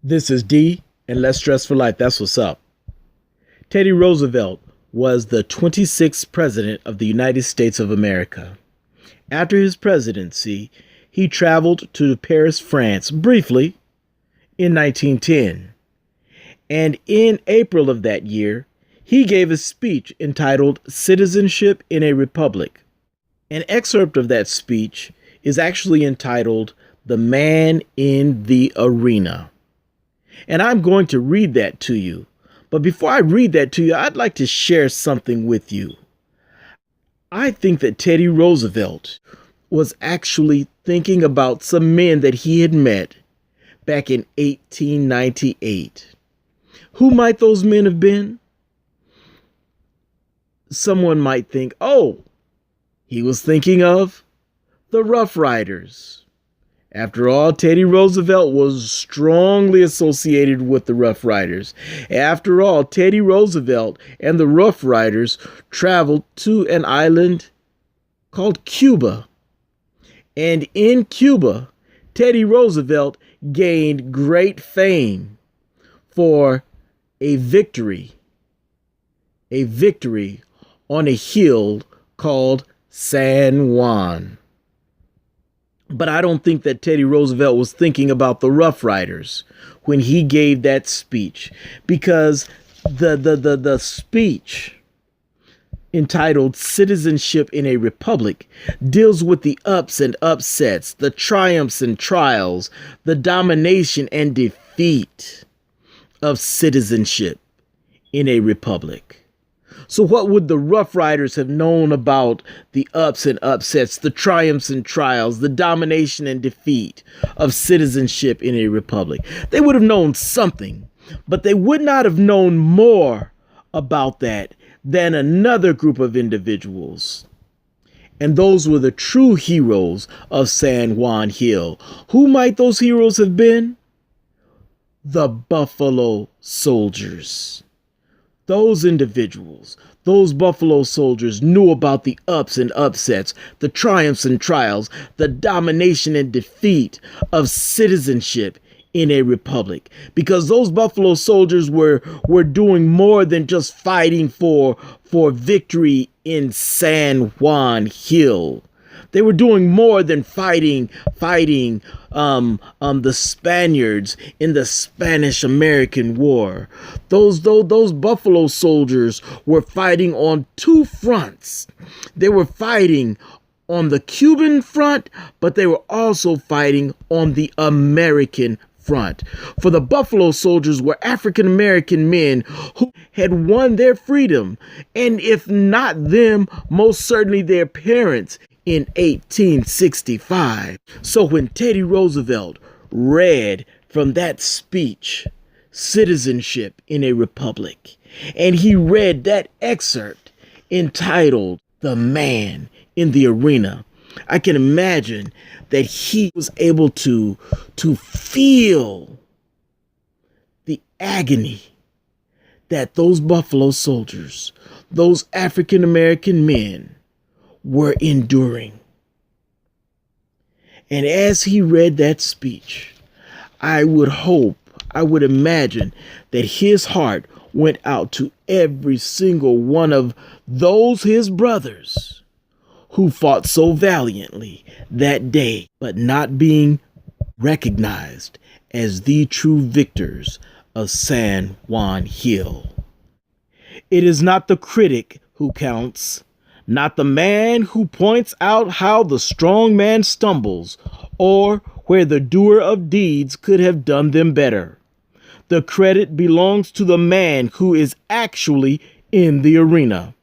This is D, and Less Stress for Life. That's what's up. Teddy Roosevelt was the 26th president of the United States of America. After his presidency, he traveled to Paris, France, briefly in 1910. And in April of that year, he gave a speech entitled Citizenship in a Republic. An excerpt of that speech is actually entitled The Man in the Arena. And I'm going to read that to you. But before I read that to you, I'd like to share something with you. I think that Teddy Roosevelt was actually thinking about some men that he had met back in 1898. Who might those men have been? Someone might think, oh, he was thinking of the Rough Riders. After all, Teddy Roosevelt was strongly associated with the Rough Riders. After all, Teddy Roosevelt and the Rough Riders traveled to an island called Cuba. And in Cuba, Teddy Roosevelt gained great fame for a victory on a hill called San Juan. But I don't think that Teddy Roosevelt was thinking about the Rough Riders when he gave that speech, because the speech entitled Citizenship in a Republic deals with the ups and upsets, the triumphs and trials, the domination and defeat of citizenship in a republic. So what would the Rough Riders have known about the ups and upsets, the triumphs and trials, the domination and defeat of citizenship in a republic? They would have known something, but they would not have known more about that than another group of individuals. And those were the true heroes of San Juan Hill. Who might those heroes have been? The Buffalo Soldiers. Those individuals, those Buffalo Soldiers, knew about the ups and upsets, the triumphs and trials, the domination and defeat of citizenship in a republic. Because those Buffalo Soldiers were doing more than just fighting for victory in San Juan Hill. They were doing more than fighting the Spaniards in the Spanish-American War. Those Buffalo Soldiers were fighting on two fronts. They were fighting on the Cuban front, but they were also fighting on the American front. For the Buffalo Soldiers were African American men who had won their freedom, and if not them, most certainly their parents, in 1865. So when Teddy Roosevelt read from that speech, Citizenship in a Republic, and he read that excerpt entitled The Man in the Arena, I can imagine that he was able to feel the agony that those Buffalo Soldiers, those African American men, were enduring. And as he read that speech, I would imagine that his heart went out to every single one of those his brothers who fought so valiantly that day, but not being recognized as the true victors of San Juan Hill. It is not the critic who counts, not the man who points out how the strong man stumbles, or where the doer of deeds could have done them better. The credit belongs to the man who is actually in the arena,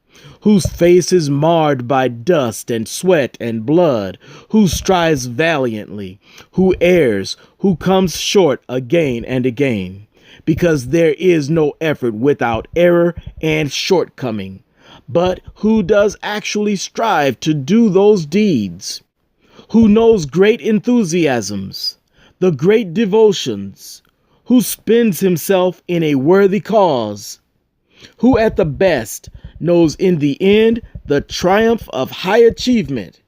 whose face is marred by dust and sweat and blood, who strives valiantly, who errs, who comes short again and again, because there is no effort without error and shortcoming. But who does actually strive to do those deeds, who knows great enthusiasms, the great devotions, who spends himself in a worthy cause, who at the best knows in the end the triumph of high achievement,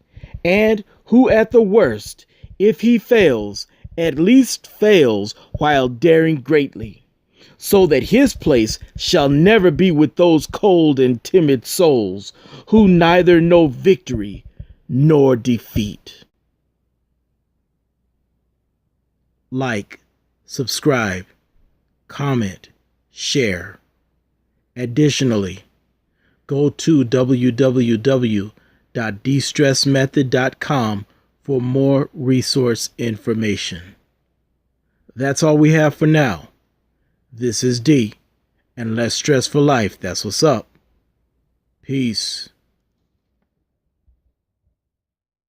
and who at the worst, if he fails at least fails while daring greatly, so that his place shall never be with those cold and timid souls who neither know victory nor defeat. Like, subscribe, comment, share. Additionally, go to www.destressmethod.com for more resource information. That's all we have for now. This is D, and less stress for life. That's what's up. Peace.